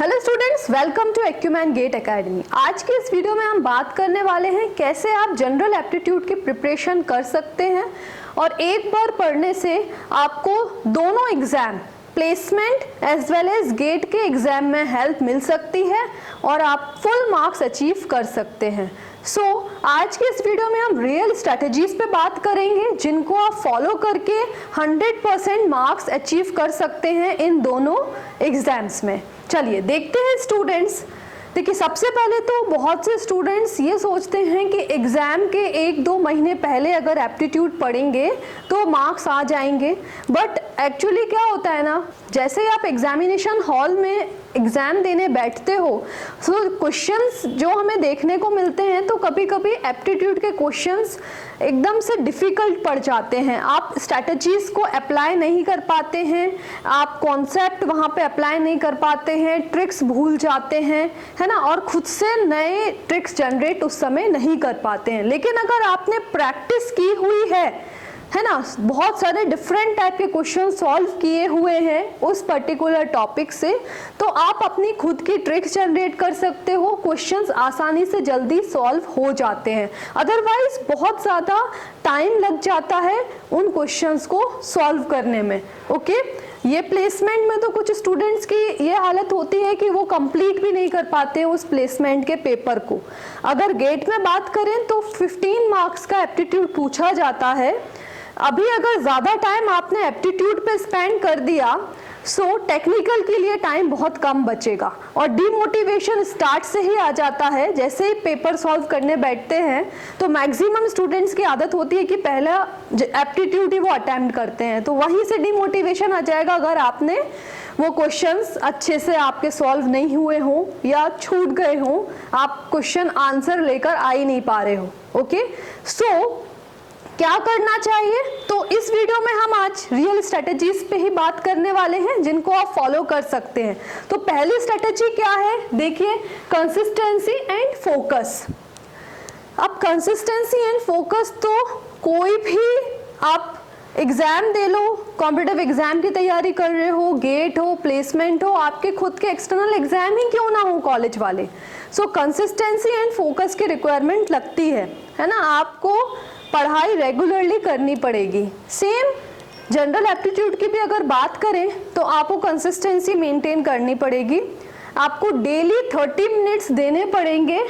Hello students, welcome to Acumen GATE Academy. आज के इस वीडियो में हम बात करने वाले हैं कैसे आप जनरल एप्टीट्यूड की प्रिपरेशन कर सकते हैं और एक बार पढ़ने से आपको दोनों exam placement as well as GATE के एग्जाम में हेल्प मिल सकती है और आप फुल मार्क्स अचीव कर सकते हैं। आज के इस वीडियो में हम रियल स्ट्रेटजीज पे बात करेंगे जिनको आप फॉलो करके 100% मार्क्स अचीव कर सकते हैं इन दोनों एग्जाम्स में। चलिए देखते हैं स्टूडेंट्स। देखिए, सबसे पहले तो बहुत से स्टूडेंट्स ये सोचते हैं कि एग्ज़ाम के 1-2 महीने पहले अगर एप्टीट्यूड पढ़ेंगे तो मार्क्स आ जाएंगे, बट एक्चुअली क्या होता है ना, जैसे ही आप एग्जामिनेशन हॉल में एग्ज़ाम देने बैठते हो तो क्वेश्चंस जो हमें देखने को मिलते हैं तो कभी कभी एप्टीट्यूड के क्वेश्चंस एकदम से डिफ़िकल्ट पड़ जाते हैं। आप स्ट्रैटेजीज़ को अप्लाई नहीं कर पाते हैं, आप कॉन्सेप्ट वहाँ पे अप्लाई नहीं कर पाते हैं, ट्रिक्स भूल जाते हैं, है ना, और खुद से नए ट्रिक्स जनरेट उस समय नहीं कर पाते हैं। लेकिन अगर आपने प्रैक्टिस की हुई है ना, बहुत सारे डिफरेंट टाइप के क्वेश्चन सॉल्व किए हुए हैं उस पर्टिकुलर टॉपिक से, तो आप अपनी खुद की ट्रिक्स जनरेट कर सकते हो। क्वेश्चंस आसानी से जल्दी सॉल्व हो जाते हैं, अदरवाइज बहुत ज़्यादा टाइम लग जाता है उन क्वेश्चंस को सॉल्व करने में। ओके, ये प्लेसमेंट में तो कुछ स्टूडेंट्स की ये हालत होती है कि वो कंप्लीट भी नहीं कर पाते उस प्लेसमेंट के पेपर को। अगर गेट में बात करें तो 15 मार्क्स का एप्टीट्यूड पूछा जाता है। अभी अगर ज़्यादा टाइम आपने एप्टीट्यूड पे स्पेंड कर दिया सो टेक्निकल के लिए टाइम बहुत कम बचेगा और डीमोटिवेशन स्टार्ट से ही आ जाता है। जैसे ही पेपर सॉल्व करने बैठते हैं तो मैक्सिमम स्टूडेंट्स की आदत होती है कि पहला एप्टीट्यूड ही वो अटेम्प्ट करते हैं, तो वहीं से डीमोटिवेशन आ जाएगा अगर आपने वो क्वेश्चंस अच्छे से आपके सॉल्व नहीं हुए हों या छूट गए हों, आप क्वेश्चन आंसर लेकर आ ही नहीं पा रहे हो। ओके, सो क्या करना चाहिए, तो इस वीडियो में हम आज रियल स्ट्रेटजीज पे ही बात करने वाले हैं जिनको आप फॉलो कर सकते हैं। तो पहली स्ट्रेटजी क्या है, देखिए, कंसिस्टेंसी एंड फोकस। अब कंसिस्टेंसी एंड फोकस तो कोई भी आप एग्जाम दे लो, कॉम्पिटिटिव एग्जाम की तैयारी कर रहे हो, गेट हो, प्लेसमेंट हो, आपके खुद के एक्सटर्नल एग्जाम ही क्यों ना हो कॉलेज वाले, सो कंसिस्टेंसी एंड फोकस की रिक्वायरमेंट लगती है ना। आपको पढ़ाई रेगुलरली करनी पड़ेगी। सेम जनरल एप्टीट्यूड की भी अगर बात करें तो आपको कंसिस्टेंसी मेंटेन करनी पड़ेगी। आपको डेली 30 मिनट्स देने पड़ेंगे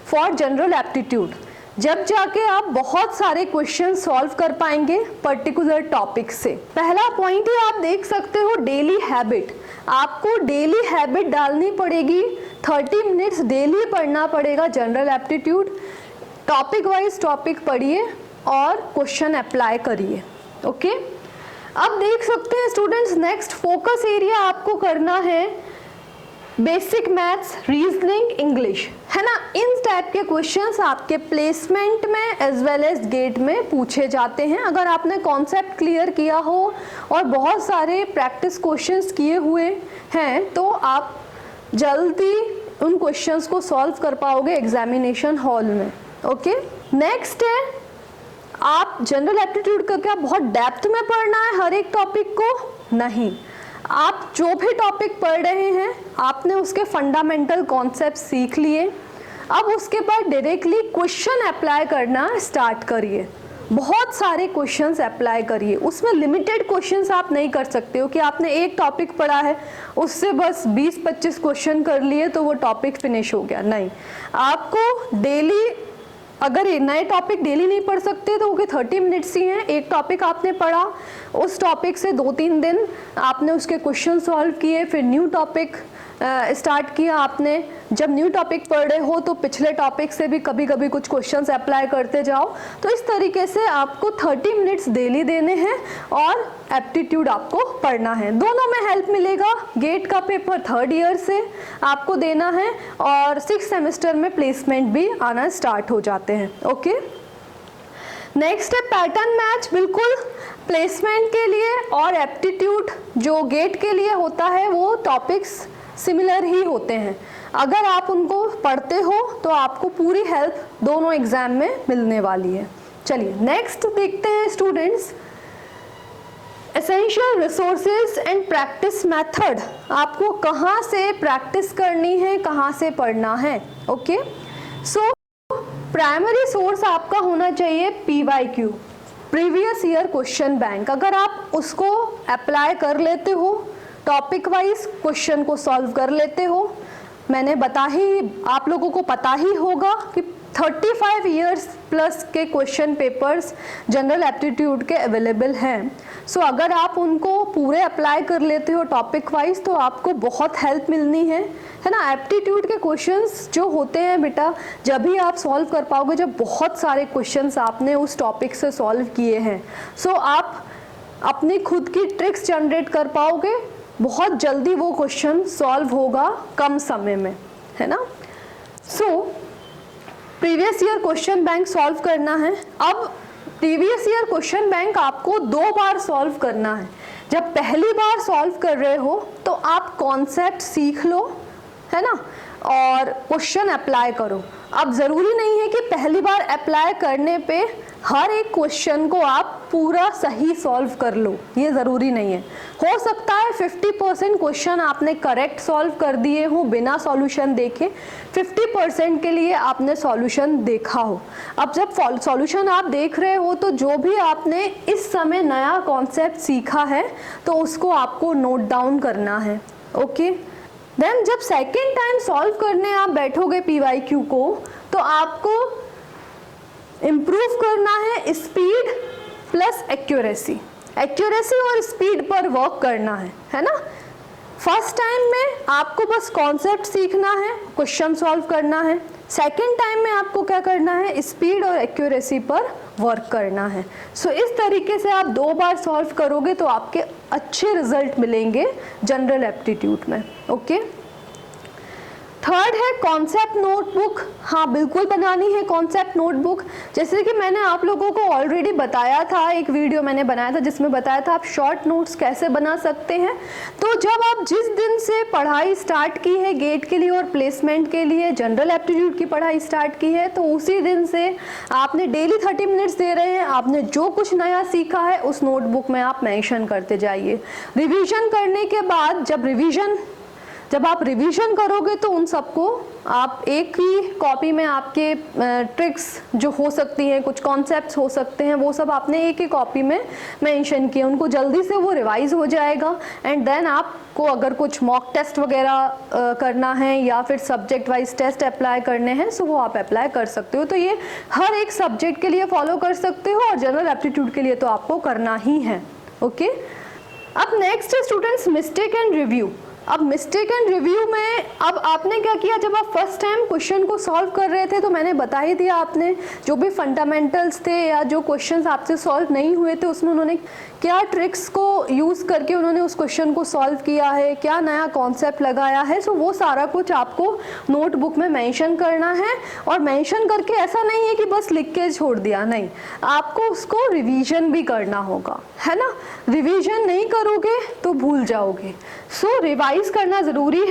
फॉर जनरल एप्टीट्यूड, जब जाके आप बहुत सारे क्वेश्चन सॉल्व कर पाएंगे पर्टिकुलर टॉपिक से। पहला पॉइंट ही आप देख सकते हो, डेली हैबिट। आपको डेली हैबिट डालनी पड़ेगी, 30 मिनट्स डेली पढ़ना पड़ेगा general aptitude. Topic wise topic पढ़िए और क्वेश्चन अप्लाई करिए। ओके, अब देख सकते हैं स्टूडेंट्स, नेक्स्ट फोकस एरिया आपको करना है बेसिक मैथ्स, रीजनिंग, इंग्लिश, है ना। इन टाइप के क्वेश्चंस आपके प्लेसमेंट में एज वेल एज गेट में पूछे जाते हैं। अगर आपने कॉन्सेप्ट क्लियर किया हो और बहुत सारे प्रैक्टिस क्वेश्चंस किए हुए हैं तो आप जल्दी उन क्वेश्चंस को सॉल्व कर पाओगे एग्जामिनेशन हॉल में। ओके, नेक्स्ट है, आप जनरल एप्टीट्यूड का क्या बहुत डेप्थ में पढ़ना है हर एक टॉपिक को? नहीं, आप जो भी टॉपिक पढ़ रहे हैं आपने उसके फंडामेंटल कॉन्सेप्ट सीख लिए, अब उसके बाद डायरेक्टली क्वेश्चन अप्लाई करना स्टार्ट करिए। बहुत सारे क्वेश्चंस अप्लाई करिए, उसमें लिमिटेड क्वेश्चंस आप नहीं कर सकते हो कि आपने एक टॉपिक पढ़ा है उससे बस 20-25 क्वेश्चन कर लिए तो वो टॉपिक फिनिश हो गया। नहीं, आपको डेली, अगर नए टॉपिक डेली नहीं पढ़ सकते तो ओके 30 मिनट्स ही हैं। एक टॉपिक आपने पढ़ा, उस टॉपिक से 2-3 दिन आपने उसके क्वेश्चन सॉल्व किए, फिर न्यू टॉपिक स्टार्ट किया आपने। जब न्यू टॉपिक पढ़ रहे हो तो पिछले टॉपिक से भी कभी कभी कुछ क्वेश्चंस अप्लाई करते जाओ। तो इस तरीके से आपको 30 मिनट्स डेली देने हैं और एप्टीट्यूड आपको पढ़ना है। दोनों में हेल्प मिलेगा। गेट का पेपर 3rd ईयर से आपको देना है और 6th सेमेस्टर में प्लेसमेंट भी आना स्टार्ट हो जाते हैं। ओके, नेक्स्ट है पैटर्न मैच। बिल्कुल प्लेसमेंट के लिए और एप्टीट्यूड जो गेट के लिए होता है वो टॉपिक्स सिमिलर ही होते हैं। अगर आप उनको पढ़ते हो तो आपको पूरी हेल्प दोनों एग्जाम में मिलने वाली है। चलिए नेक्स्ट देखते हैं students, essential resources and practice method, आपको कहाँ से प्रैक्टिस करनी है, कहाँ से पढ़ना है। ओके, सो प्राइमरी सोर्स आपका होना चाहिए PYQ, previous year question bank. अगर आप उसको अप्लाई कर लेते हो, टॉपिक वाइज क्वेश्चन को सॉल्व कर लेते हो, मैंने आप लोगों को पता ही होगा कि 35 इयर्स प्लस के क्वेश्चन पेपर्स जनरल एप्टीट्यूड के अवेलेबल हैं। सो अगर आप उनको पूरे अप्लाई कर लेते हो टॉपिक वाइज तो आपको बहुत हेल्प मिलनी है ना। एप्टीट्यूड के क्वेश्चंस जो होते हैं बेटा, जब भी आप सॉल्व कर पाओगे जब बहुत सारे क्वेश्चंस आपने उस टॉपिक से सॉल्व किए हैं। सो आप अपनी खुद की ट्रिक्स जनरेट कर पाओगे, बहुत जल्दी वो क्वेश्चन सॉल्व होगा कम समय में, है ना। So previous year question bank solve करना है। अब प्रीवियस ईयर क्वेश्चन बैंक आपको 2 बार सॉल्व करना है। जब पहली बार सॉल्व कर रहे हो तो आप कॉन्सेप्ट सीख लो, है ना, और क्वेश्चन अप्लाई करो। अब ज़रूरी नहीं है कि पहली बार अप्लाई करने पे हर एक क्वेश्चन को आप पूरा सही सॉल्व कर लो, ये ज़रूरी नहीं है। हो सकता है 50% क्वेश्चन आपने करेक्ट सॉल्व कर दिए हो बिना सॉल्यूशन देखे, 50% के लिए आपने सॉल्यूशन देखा हो। अब जब सॉल्यूशन आप देख रहे हो तो जो भी आपने इस समय नया कॉन्सेप्ट सीखा है तो उसको आपको नोट डाउन करना है। ओके, देन जब सेकेंड टाइम सॉल्व करने आप बैठोगे PYQ को तो आपको इम्प्रूव करना है स्पीड प्लस एक्यूरेसी। एक्यूरेसी और स्पीड पर वर्क करना है ना। फर्स्ट टाइम में आपको बस कॉन्सेप्ट सीखना है, क्वेश्चन सॉल्व करना है। सेकेंड टाइम में आपको क्या करना है, स्पीड और एक्यूरेसी पर वर्क करना है। सो इस तरीके से आप 2 बार सॉल्व करोगे तो आपके अच्छे रिजल्ट मिलेंगे जनरल एप्टीट्यूड में। ओके, थर्ड है कॉन्सेप्ट नोटबुक। हाँ, बिल्कुल बनानी है कॉन्सेप्ट नोटबुक। जैसे कि मैंने आप लोगों को ऑलरेडी बताया था, एक वीडियो मैंने बनाया था जिसमें बताया था आप शॉर्ट नोट्स कैसे बना सकते हैं। तो जब आप जिस दिन से पढ़ाई स्टार्ट की है गेट के लिए और प्लेसमेंट के लिए जनरल एप्टीट्यूड की पढ़ाई स्टार्ट की है, तो उसी दिन से आपने डेली 30 मिनट्स दे रहे हैं। आपने जो कुछ नया सीखा है उस नोटबुक में आप मेंशन करते जाइए। रिवीजन करने के बाद जब आप रिवीजन करोगे तो उन सबको आप एक ही कॉपी में आपके ट्रिक्स जो हो सकती हैं, कुछ कॉन्सेप्ट्स हो सकते हैं, वो सब आपने एक ही कॉपी में मेंशन किए, उनको जल्दी से वो रिवाइज हो जाएगा। एंड देन आपको अगर कुछ मॉक टेस्ट वगैरह करना है या फिर सब्जेक्ट वाइज टेस्ट अप्लाई करने हैं सो वो आप अप्लाई कर सकते हो। तो ये हर एक सब्जेक्ट के लिए फॉलो कर सकते हो और जनरल एप्टीट्यूड के लिए तो आपको करना ही है। ओके, अब नेक्स्ट है स्टूडेंट्स मिस्टेक एंड रिव्यू। अब मिस्टेक एंड रिव्यू में अब आपने क्या किया, जब आप फर्स्ट टाइम क्वेश्चन को सॉल्व कर रहे थे तो मैंने बता ही दिया, आपने जो भी फंडामेंटल्स थे या जो क्वेश्चंस आपसे सॉल्व नहीं हुए थे उसमें उन्होंने क्या ट्रिक्स को यूज़ करके उन्होंने उस क्वेश्चन को सॉल्व किया है, क्या नया कॉन्सेप्ट लगाया है। सो वो सारा कुछ आपको नोटबुक में मेंशन करना है। और मेंशन करके ऐसा नहीं है कि बस लिख के छोड़ दिया, नहीं, आपको उसको रिवीजन भी करना होगा, है ना। रिवीजन नहीं करोगे तो भूल जाओगे। सो रिवाइज करना ज़रूरी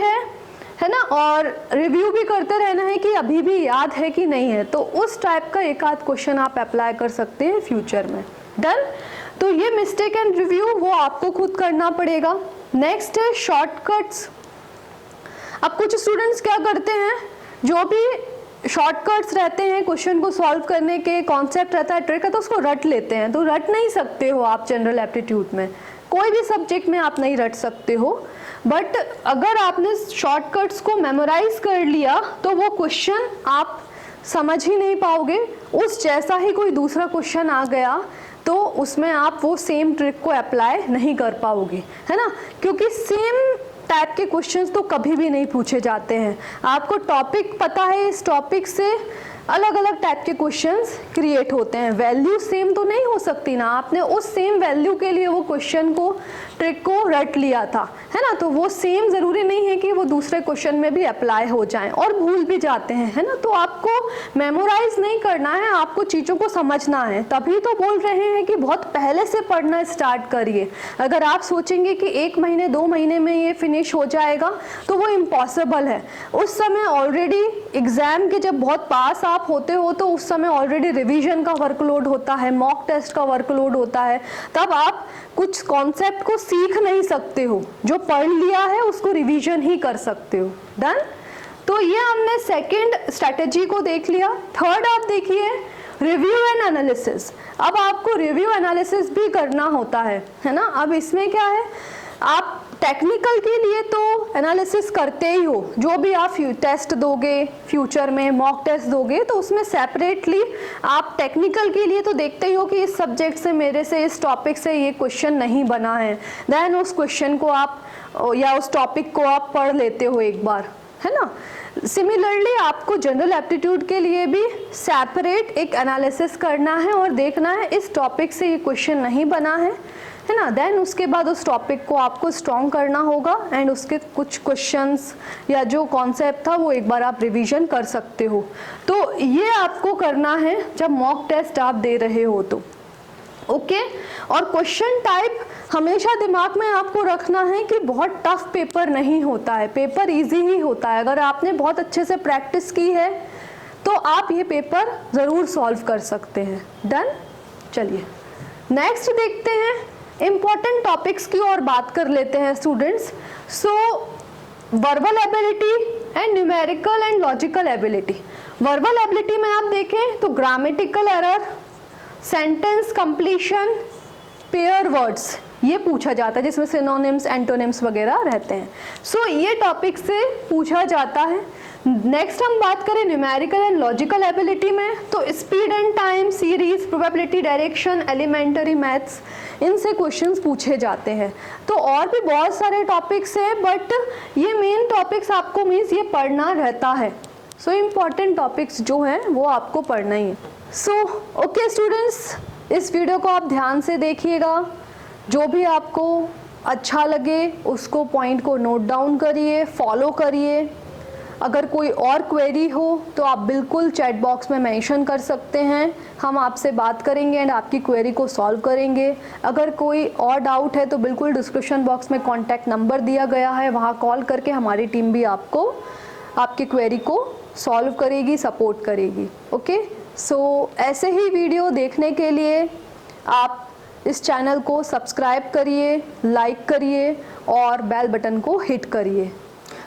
है ना, और रिव्यू भी करते रहना है कि अभी भी याद है कि नहीं है। तो उस टाइप का एक आध क्वेश्चन आप अप्लाई कर सकते हैं फ्यूचर में। डन। तो ये मिस्टेक एंड रिव्यू वो आपको खुद करना पड़ेगा। नेक्स्ट है शॉर्टकट्स। अब कुछ स्टूडेंट्स क्या करते हैं, जो भी शॉर्टकट्स रहते हैं क्वेश्चन को सॉल्व करने के, कॉन्सेप्ट रहता है, ट्रिक है, तो उसको रट लेते हैं। तो रट नहीं सकते हो आप जनरल एप्टीट्यूड में, कोई भी सब्जेक्ट में आप नहीं रट सकते हो। बट अगर आपने शॉर्टकट्स को मेमोराइज कर लिया तो वो क्वेश्चन आप समझ ही नहीं पाओगे। उस जैसा ही कोई दूसरा क्वेश्चन आ गया तो उसमें आप वो सेम ट्रिक को अप्लाई नहीं कर पाओगे, है ना, क्योंकि सेम टाइप के क्वेश्चंस तो कभी भी नहीं पूछे जाते हैं। आपको टॉपिक पता है, इस टॉपिक से अलग अलग टाइप के क्वेश्चंस क्रिएट होते हैं। वैल्यू सेम तो नहीं हो सकती ना, आपने उस सेम वैल्यू के लिए वो क्वेश्चन को, ट्रिक को रट लिया था, है ना, तो वो सेम ज़रूरी नहीं है कि वो दूसरे क्वेश्चन में भी अप्लाई हो जाएं, और भूल भी जाते हैं, है ना। तो आपको मेमोराइज नहीं करना है, आपको चीज़ों को समझना है। तभी तो बोल रहे हैं कि बहुत पहले से पढ़ना स्टार्ट करिए। अगर आप सोचेंगे कि 1 महीने 2 महीने में ये फिनिश हो जाएगा तो वो इम्पॉसिबल है। उस समय ऑलरेडी एग्ज़ाम के जब बहुत पास आप होते हो तो उस समय ऑलरेडी रिवीजन का वर्कलोड होता है, मॉक टेस्ट का वर्कलोड होता है, तब आप कुछ कॉन्सेप्ट को सीख नहीं सकते हो, जो पढ़ लिया है उसको रिवीजन ही कर सकते हो। डन। तो ये हमने सेकंड स्ट्रैटेजी को देख लिया। थर्ड आप देखिए रिव्यू एंड एनालिसिस। अब आपको रिव्यू एनालिसिस भी करना होता है ना। अब इसमें क्या है, आप टेक्निकल के लिए तो एनालिसिस करते ही हो, जो भी आप टेस्ट दोगे फ्यूचर में, मॉक टेस्ट दोगे, तो उसमें सेपरेटली आप टेक्निकल के लिए तो देखते ही हो कि इस सब्जेक्ट से मेरे से, इस टॉपिक से ये क्वेश्चन नहीं बना है, देन उस क्वेश्चन को आप या उस टॉपिक को आप पढ़ लेते हो एक बार, है ना। सिमिलरली आपको जनरल एप्टीट्यूड के लिए भी सेपरेट एक एनालिसिस करना है और देखना है इस टॉपिक से ये क्वेश्चन नहीं बना है ना। देन उसके बाद उस टॉपिक को आपको स्ट्रॉन्ग करना होगा एंड उसके कुछ क्वेश्चंस या जो कॉन्सेप्ट था वो एक बार आप रिवीजन कर सकते हो। तो ये आपको करना है जब मॉक टेस्ट आप दे रहे हो तो ओके। और क्वेश्चन टाइप हमेशा दिमाग में आपको रखना है कि बहुत टफ पेपर नहीं होता है, पेपर इजी ही होता है। अगर आपने बहुत अच्छे से प्रैक्टिस की है तो आप ये पेपर ज़रूर सॉल्व कर सकते हैं। डन। चलिए नेक्स्ट देखते हैं, इम्पॉर्टेंट टॉपिक्स की और बात कर लेते हैं students. So verbal ability and numerical and logical ability. Verbal ability में आप देखें तो grammatical error, sentence completion, pair words ये पूछा जाता है, जिसमें सिनोनिम्स, एंटोनिम्स वगैरह रहते हैं। सो ये टॉपिक से पूछा जाता है। नेक्स्ट हम बात करें न्यूमेरिकल एंड लॉजिकल एबिलिटी में, तो speed and time, series, probability, direction, elementary maths, इनसे क्वेश्चंस पूछे जाते हैं। तो और भी बहुत सारे टॉपिक्स हैं, बट ये मेन टॉपिक्स आपको मीन्स ये पढ़ना रहता है। सो इम्पॉर्टेंट टॉपिक्स जो हैं वो आपको पढ़ना ही है। सो ओके स्टूडेंट्स, इस वीडियो को आप ध्यान से देखिएगा, जो भी आपको अच्छा लगे उसको पॉइंट को नोट डाउन करिए, फॉलो करिए। अगर कोई और क्वेरी हो तो आप बिल्कुल चैट बॉक्स में मेंशन कर सकते हैं, हम आपसे बात करेंगे एंड आपकी क्वेरी को सॉल्व करेंगे। अगर कोई और डाउट है तो बिल्कुल डिस्क्रिप्शन बॉक्स में कॉन्टैक्ट नंबर दिया गया है, वहाँ कॉल करके हमारी टीम भी आपको आपकी क्वेरी को सॉल्व करेगी, सपोर्ट करेगी। ओके। सो ऐसे ही वीडियो देखने के लिए आप इस चैनल को सब्सक्राइब करिए, लाइक करिए और बेल बटन को हिट करिए,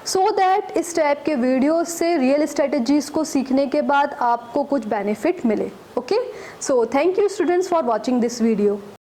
सो दैट इस टाइप के वीडियोस से रियल स्ट्रेटजीज को सीखने के बाद आपको कुछ बेनिफिट मिले। Okay. So thank you students for watching this video.